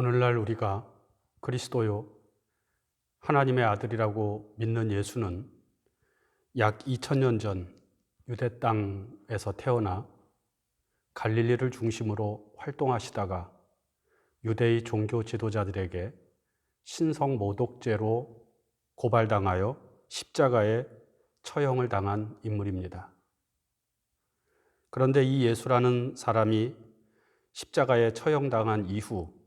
오늘날 우리가 그리스도요, 하나님의 아들이라고 믿는 예수는 약 2000년 전 유대 땅에서 태어나 갈릴리를 중심으로 활동하시다가 유대의 종교 지도자들에게 신성 모독죄로 고발당하여 십자가에 처형을 당한 인물입니다. 그런데 이 예수라는 사람이 십자가에 처형당한 이후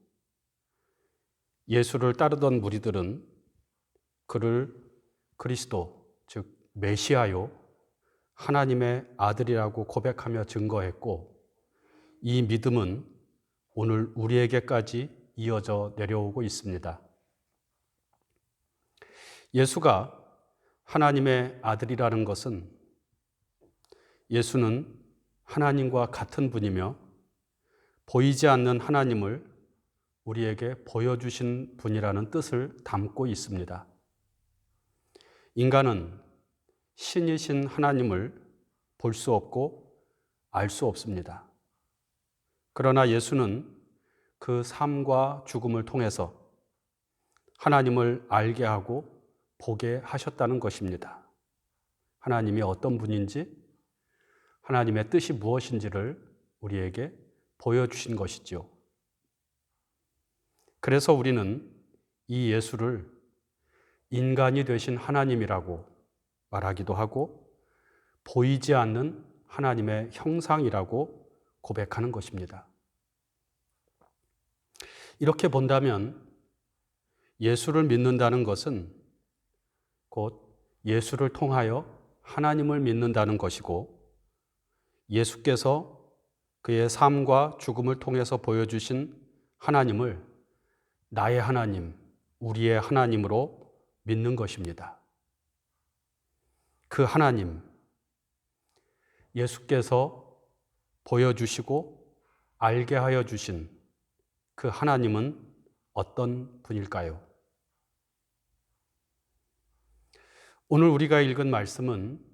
예수를 따르던 무리들은 그를 그리스도, 즉 메시아요, 하나님의 아들이라고 고백하며 증거했고, 이 믿음은 오늘 우리에게까지 이어져 내려오고 있습니다. 예수가 하나님의 아들이라는 것은 예수는 하나님과 같은 분이며 보이지 않는 하나님을 우리에게 보여주신 분이라는 뜻을 담고 있습니다. 인간은 신이신 하나님을 볼 수 없고 알 수 없습니다. 그러나 예수는 그 삶과 죽음을 통해서 하나님을 알게 하고 보게 하셨다는 것입니다. 하나님이 어떤 분인지, 하나님의 뜻이 무엇인지를 우리에게 보여주신 것이죠. 그래서 우리는 이 예수를 인간이 되신 하나님이라고 말하기도 하고 보이지 않는 하나님의 형상이라고 고백하는 것입니다. 이렇게 본다면 예수를 믿는다는 것은 곧 예수를 통하여 하나님을 믿는다는 것이고, 예수께서 그의 삶과 죽음을 통해서 보여주신 하나님을 나의 하나님, 우리의 하나님으로 믿는 것입니다. 그 하나님, 예수께서 보여주시고 알게 하여 주신 그 하나님은 어떤 분일까요? 오늘 우리가 읽은 말씀은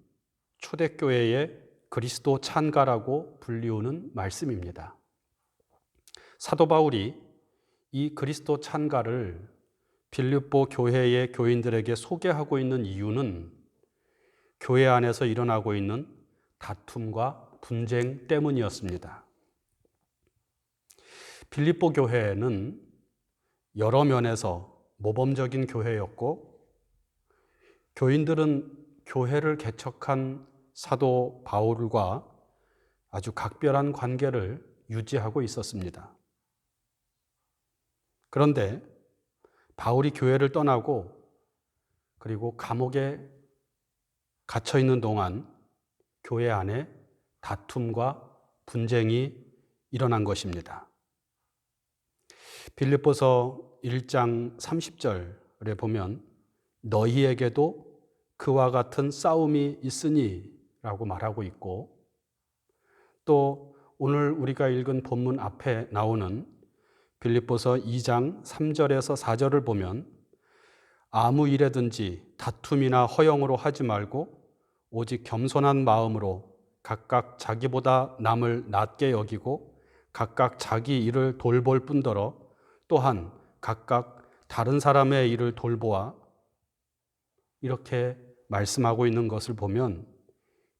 초대교회의 그리스도 찬가라고 불리우는 말씀입니다. 사도 바울이 이 그리스도 찬가를 빌립보 교회의 교인들에게 소개하고 있는 이유는 교회 안에서 일어나고 있는 다툼과 분쟁 때문이었습니다. 빌립보 교회는 여러 면에서 모범적인 교회였고, 교인들은 교회를 개척한 사도 바울과 아주 각별한 관계를 유지하고 있었습니다. 그런데 바울이 교회를 떠나고 그리고 감옥에 갇혀 있는 동안 교회 안에 다툼과 분쟁이 일어난 것입니다. 빌립보서 1장 30절에 보면 너희에게도 그와 같은 싸움이 있으니 라고 말하고 있고, 또 오늘 우리가 읽은 본문 앞에 나오는 빌립보서 2장 3절에서 4절을 보면 아무 일에든지 다툼이나 허영으로 하지 말고 오직 겸손한 마음으로 각각 자기보다 남을 낮게 여기고 각각 자기 일을 돌볼 뿐더러 또한 각각 다른 사람의 일을 돌보아, 이렇게 말씀하고 있는 것을 보면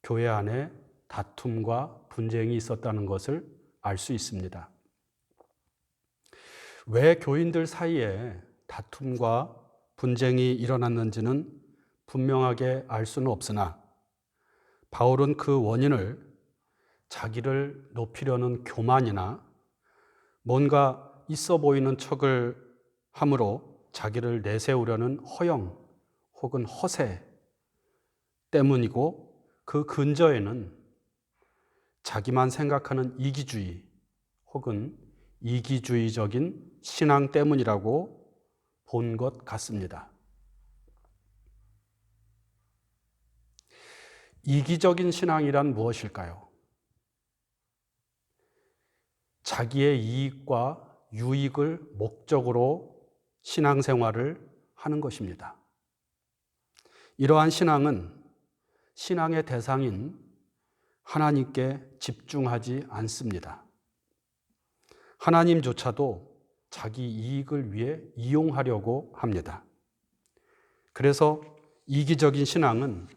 교회 안에 다툼과 분쟁이 있었다는 것을 알 수 있습니다. 왜 교인들 사이에 다툼과 분쟁이 일어났는지는 분명하게 알 수는 없으나 바울은 그 원인을 자기를 높이려는 교만이나 뭔가 있어 보이는 척을 함으로 자기를 내세우려는 허영 혹은 허세 때문이고, 그 근저에는 자기만 생각하는 이기주의 혹은 이기주의적인 신앙 때문이라고 본 것 같습니다. 이기적인 신앙이란 무엇일까요? 자기의 이익과 유익을 목적으로 신앙생활을 하는 것입니다. 이러한 신앙은 신앙의 대상인 하나님께 집중하지 않습니다. 하나님조차도 자기 이익을 위해 이용하려고 합니다. 그래서 이기적인 신앙은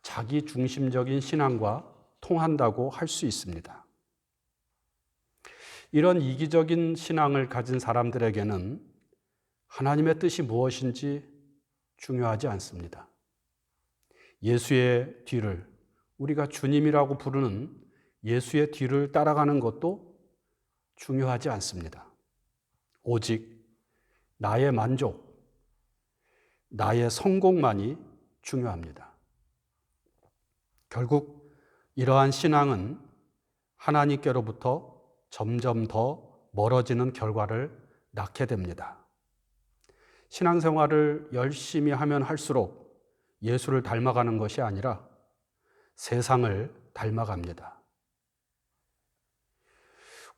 자기 중심적인 신앙과 통한다고 할 수 있습니다. 이런 이기적인 신앙을 가진 사람들에게는 하나님의 뜻이 무엇인지 중요하지 않습니다. 예수의 뒤를, 우리가 주님이라고 부르는 예수의 뒤를 따라가는 것도 중요하지 않습니다. 오직 나의 만족, 나의 성공만이 중요합니다. 결국 이러한 신앙은 하나님께로부터 점점 더 멀어지는 결과를 낳게 됩니다. 신앙생활을 열심히 하면 할수록 예수를 닮아가는 것이 아니라 세상을 닮아갑니다.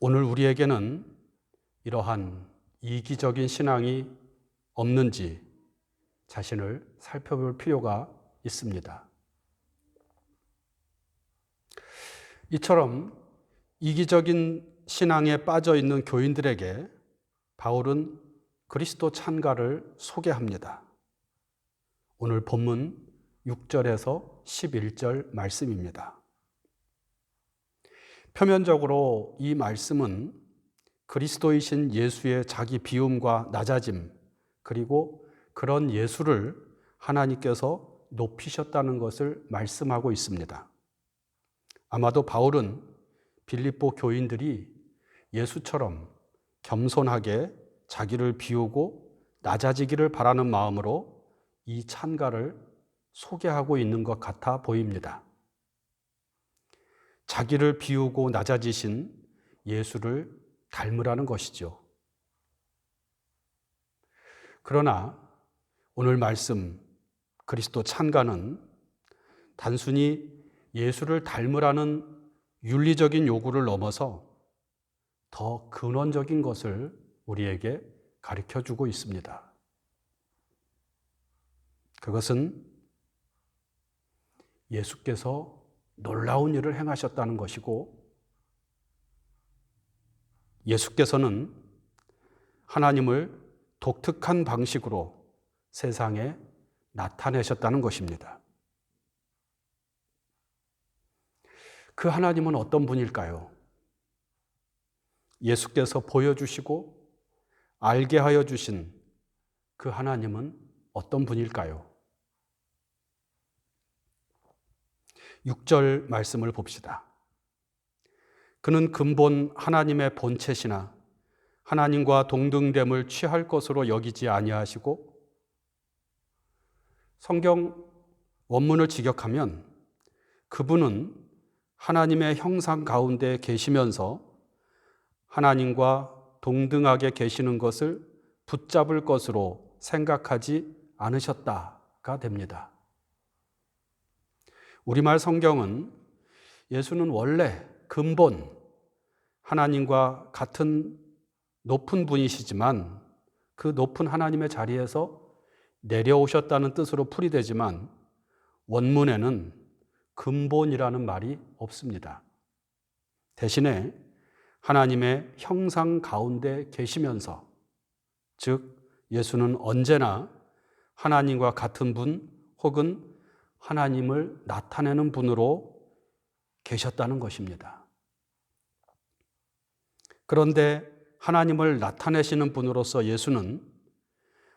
오늘 우리에게는 이러한 이기적인 신앙이 없는지 자신을 살펴볼 필요가 있습니다. 이처럼 이기적인 신앙에 빠져 있는 교인들에게 바울은 그리스도 찬가를 소개합니다. 오늘 본문 6절에서 11절 말씀입니다. 표면적으로 이 말씀은 그리스도이신 예수의 자기 비움과 낮아짐, 그리고 그런 예수를 하나님께서 높이셨다는 것을 말씀하고 있습니다. 아마도 바울은 빌립보 교인들이 예수처럼 겸손하게 자기를 비우고 낮아지기를 바라는 마음으로 이 찬가를 소개하고 있는 것 같아 보입니다. 자기를 비우고 낮아지신 예수를 닮으라는 것이죠. 그러나 오늘 말씀 그리스도 찬가는 단순히 예수를 닮으라는 윤리적인 요구를 넘어서 더 근원적인 것을 우리에게 가르쳐주고 있습니다. 그것은 예수께서 놀라운 일을 행하셨다는 것이고, 예수께서는 하나님을 독특한 방식으로 세상에 나타내셨다는 것입니다. 그 하나님은 어떤 분일까요? 예수께서 보여주시고 알게 하여 주신 그 하나님은 어떤 분일까요? 6절 말씀을 봅시다. 그는 근본 하나님의 본체시나 하나님과 동등됨을 취할 것으로 여기지 아니하시고, 성경 원문을 직역하면 그분은 하나님의 형상 가운데 계시면서 하나님과 동등하게 계시는 것을 붙잡을 것으로 생각하지 않으셨다가 됩니다. 우리말 성경은 예수는 원래 근본 하나님과 같은 높은 분이시지만 그 높은 하나님의 자리에서 내려오셨다는 뜻으로 풀이되지만 원문에는 근본이라는 말이 없습니다. 대신에 하나님의 형상 가운데 계시면서, 즉 예수는 언제나 하나님과 같은 분 혹은 하나님을 나타내는 분으로 계셨다는 것입니다. 그런데 하나님을 나타내시는 분으로서 예수는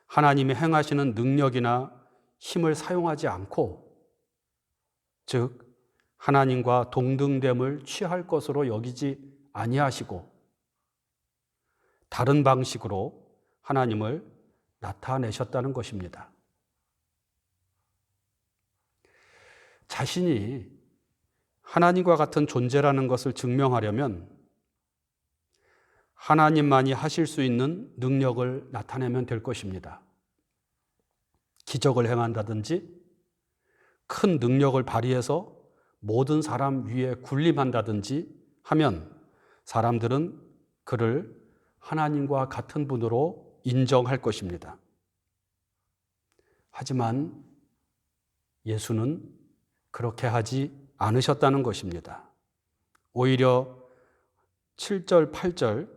하나님이 행하시는 능력이나 힘을 사용하지 않고, 즉 하나님과 동등됨을 취할 것으로 여기지 아니하시고 다른 방식으로 하나님을 나타내셨다는 것입니다. 자신이 하나님과 같은 존재라는 것을 증명하려면 하나님만이 하실 수 있는 능력을 나타내면 될 것입니다. 기적을 행한다든지 큰 능력을 발휘해서 모든 사람 위에 군림한다든지 하면 사람들은 그를 하나님과 같은 분으로 인정할 것입니다. 하지만 예수는 그렇게 하지 않으셨다는 것입니다. 오히려 7절, 8절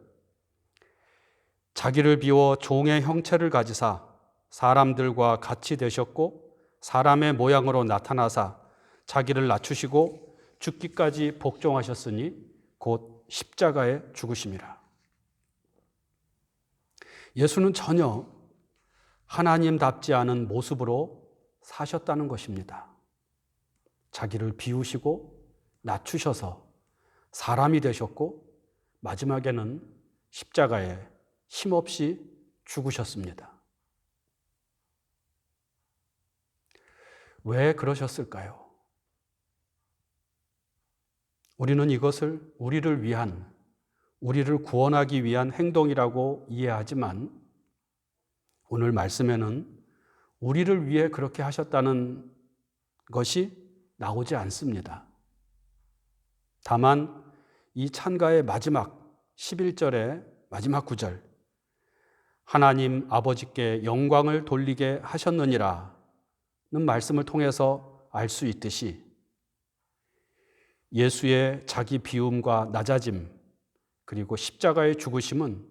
자기를 비워 종의 형체를 가지사 사람들과 같이 되셨고 사람의 모양으로 나타나사 자기를 낮추시고 죽기까지 복종하셨으니 곧 십자가에 죽으심이라. 예수는 전혀 하나님답지 않은 모습으로 사셨다는 것입니다. 자기를 비우시고 낮추셔서 사람이 되셨고 마지막에는 십자가에 힘없이 죽으셨습니다. 왜 그러셨을까요? 우리는 이것을 우리를 위한, 우리를 구원하기 위한 행동이라고 이해하지만 오늘 말씀에는 우리를 위해 그렇게 하셨다는 것이 나오지 않습니다. 다만 이 찬가의 마지막 11절의 마지막 구절, 하나님 아버지께 영광을 돌리게 하셨느니라 는 말씀을 통해서 알 수 있듯이 예수의 자기 비움과 낮아짐 그리고 십자가의 죽으심은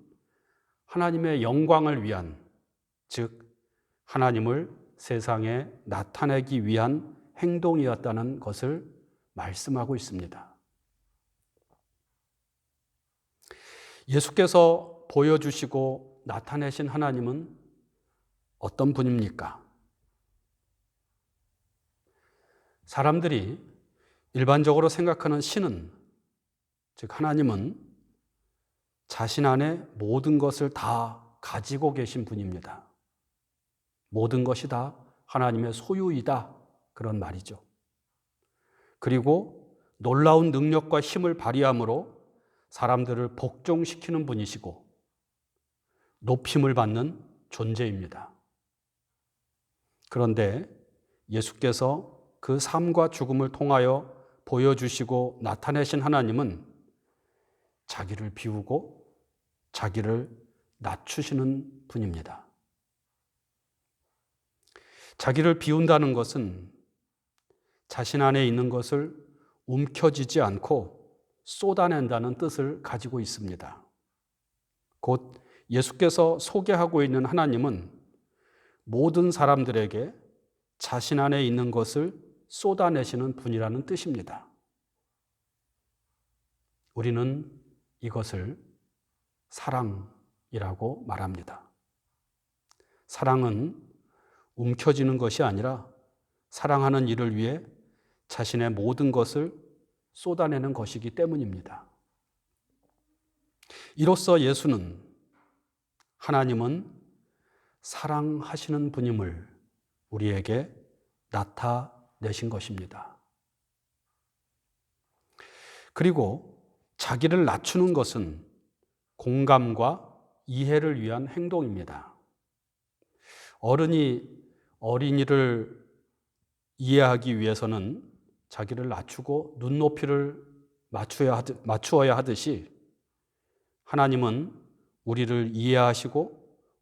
하나님의 영광을 위한, 즉 하나님을 세상에 나타내기 위한 행동이었다는 것을 말씀하고 있습니다. 예수께서 보여주시고 나타내신 하나님은 어떤 분입니까? 사람들이 일반적으로 생각하는 신은, 즉 하나님은 자신 안에 모든 것을 다 가지고 계신 분입니다. 모든 것이 다 하나님의 소유이다, 그런 말이죠. 그리고 놀라운 능력과 힘을 발휘함으로 사람들을 복종시키는 분이시고 높임을 받는 존재입니다. 그런데 예수께서 그 삶과 죽음을 통하여 보여주시고 나타내신 하나님은 자기를 비우고 자기를 낮추시는 분입니다. 자기를 비운다는 것은 자신 안에 있는 것을 움켜쥐지 않고 쏟아낸다는 뜻을 가지고 있습니다. 곧 예수께서 소개하고 있는 하나님은 모든 사람들에게 자신 안에 있는 것을 쏟아내시는 분이라는 뜻입니다. 우리는 이것을 사랑이라고 말합니다. 사랑은 움켜쥐는 것이 아니라 사랑하는 이를 위해 자신의 모든 것을 쏟아내는 것이기 때문입니다. 이로써 예수는, 하나님은 사랑하시는 분임을 우리에게 나타내신 것입니다. 그리고 자기를 낮추는 것은 공감과 이해를 위한 행동입니다. 어른이 어린이를 이해하기 위해서는 자기를 낮추고 눈높이를 맞추어야 하듯이 하나님은 우리를 이해하시고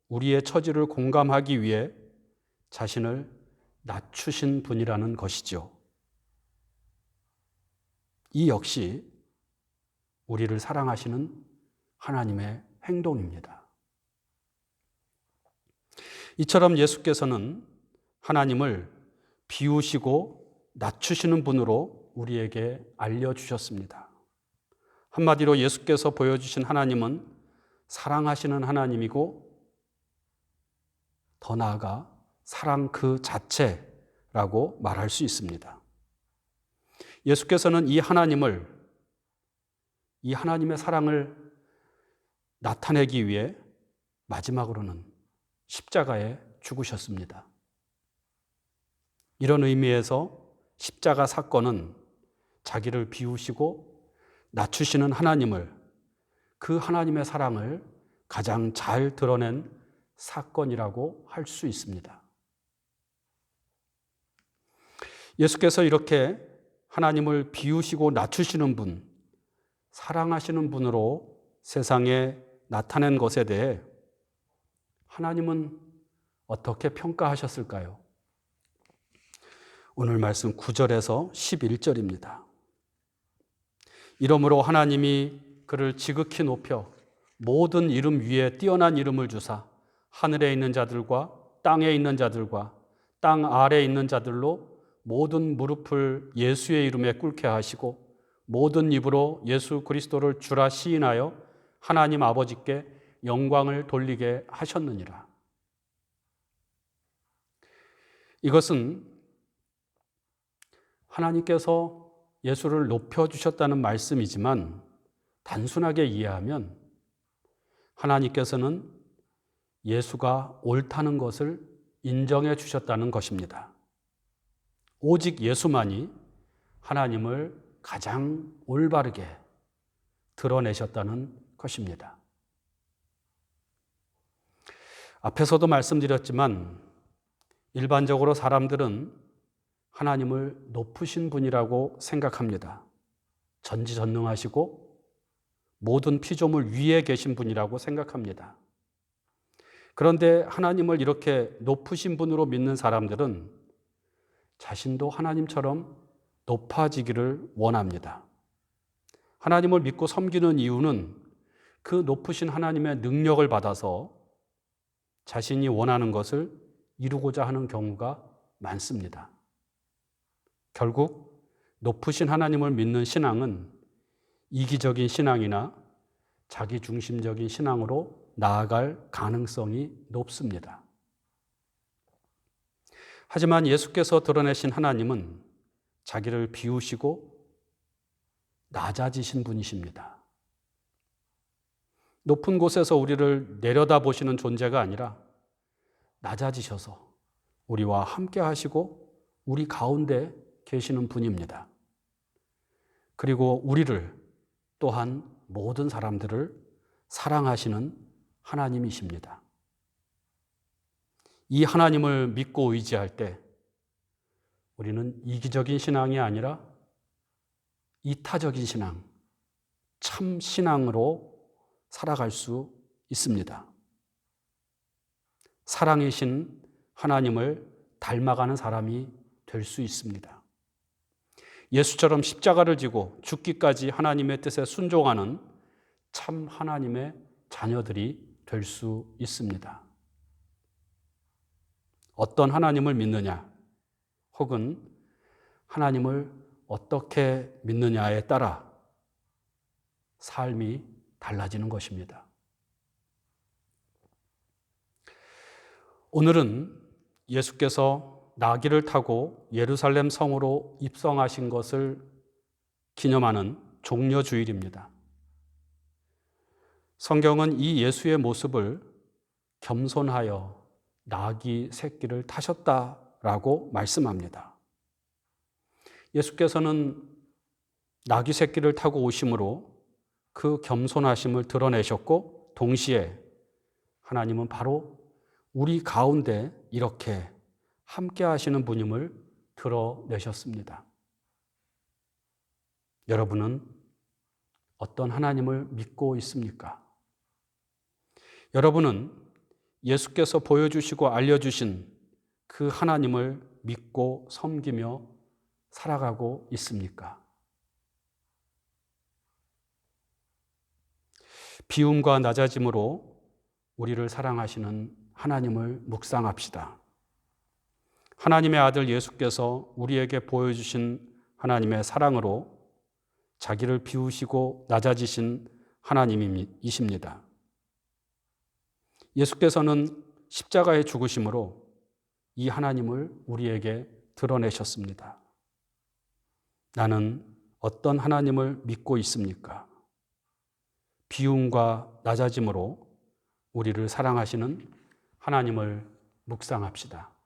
우리의 처지를 공감하기 위해 자신을 낮추신 분이라는 것이죠. 이 역시 우리를 사랑하시는 하나님의 행동입니다. 이처럼 예수께서는 하나님을 비우시고 낮추시는 분으로 우리에게 알려주셨습니다. 한마디로 예수께서 보여주신 하나님은 사랑하시는 하나님이고 더 나아가 사랑 그 자체라고 말할 수 있습니다. 예수께서는 이 하나님의 사랑을 나타내기 위해 마지막으로는 십자가에 죽으셨습니다. 이런 의미에서 십자가 사건은 자기를 비우시고 낮추시는 하나님을, 그 하나님의 사랑을 가장 잘 드러낸 사건이라고 할 수 있습니다. 예수께서 이렇게 하나님을 비우시고 낮추시는 분, 사랑하시는 분으로 세상에 나타낸 것에 대해 하나님은 어떻게 평가하셨을까요? 오늘 말씀 9절에서 11절입니다. 이러므로 하나님이 그를 지극히 높여 모든 이름 위에 뛰어난 이름을 주사 하늘에 있는 자들과 땅에 있는 자들과 땅 아래에 있는 자들로 모든 무릎을 예수의 이름에 꿇게 하시고 모든 입으로 예수 그리스도를 주라 시인하여 하나님 아버지께 영광을 돌리게 하셨느니라. 이것은 하나님께서 예수를 높여주셨다는 말씀이지만 단순하게 이해하면 하나님께서는 예수가 옳다는 것을 인정해 주셨다는 것입니다. 오직 예수만이 하나님을 가장 올바르게 드러내셨다는 것입니다. 앞에서도 말씀드렸지만 일반적으로 사람들은 하나님을 높으신 분이라고 생각합니다. 전지전능하시고 모든 피조물 위에 계신 분이라고 생각합니다. 그런데 하나님을 이렇게 높으신 분으로 믿는 사람들은 자신도 하나님처럼 높아지기를 원합니다. 하나님을 믿고 섬기는 이유는 그 높으신 하나님의 능력을 받아서 자신이 원하는 것을 이루고자 하는 경우가 많습니다. 결국 높으신 하나님을 믿는 신앙은 이기적인 신앙이나 자기중심적인 신앙으로 나아갈 가능성이 높습니다. 하지만 예수께서 드러내신 하나님은 자기를 비우시고 낮아지신 분이십니다. 높은 곳에서 우리를 내려다보시는 존재가 아니라 낮아지셔서 우리와 함께 하시고 우리 가운데 계시는 분입니다. 그리고 우리를 또한 모든 사람들을 사랑하시는 하나님이십니다. 이 하나님을 믿고 의지할 때 우리는 이기적인 신앙이 아니라 이타적인 신앙, 참 신앙으로 살아갈 수 있습니다. 사랑이신 하나님을 닮아가는 사람이 될 수 있습니다. 예수처럼 십자가를 지고 죽기까지 하나님의 뜻에 순종하는 참 하나님의 자녀들이 될 수 있습니다. 어떤 하나님을 믿느냐, 혹은 하나님을 어떻게 믿느냐에 따라 삶이 달라지는 것입니다. 오늘은 예수께서 나귀를 타고 예루살렘 성으로 입성하신 것을 기념하는 종려주일입니다. 성경은 이 예수의 모습을 겸손하여 나귀 새끼를 타셨다라고 말씀합니다. 예수께서는 나귀 새끼를 타고 오심으로 그 겸손하심을 드러내셨고 동시에 하나님은 바로 우리 가운데 이렇게 함께 하시는 분임을 드러내셨습니다. 여러분은 어떤 하나님을 믿고 있습니까? 여러분은 예수께서 보여주시고 알려주신 그 하나님을 믿고 섬기며 살아가고 있습니까? 비움과 낮아짐으로 우리를 사랑하시는 하나님을 묵상합시다. 하나님의 아들 예수께서 우리에게 보여주신 하나님의 사랑으로 자기를 비우시고 낮아지신 하나님이십니다. 예수께서는 십자가의 죽으심으로 이 하나님을 우리에게 드러내셨습니다. 나는 어떤 하나님을 믿고 있습니까? 비움과 낮아짐으로 우리를 사랑하시는 하나님을 묵상합시다.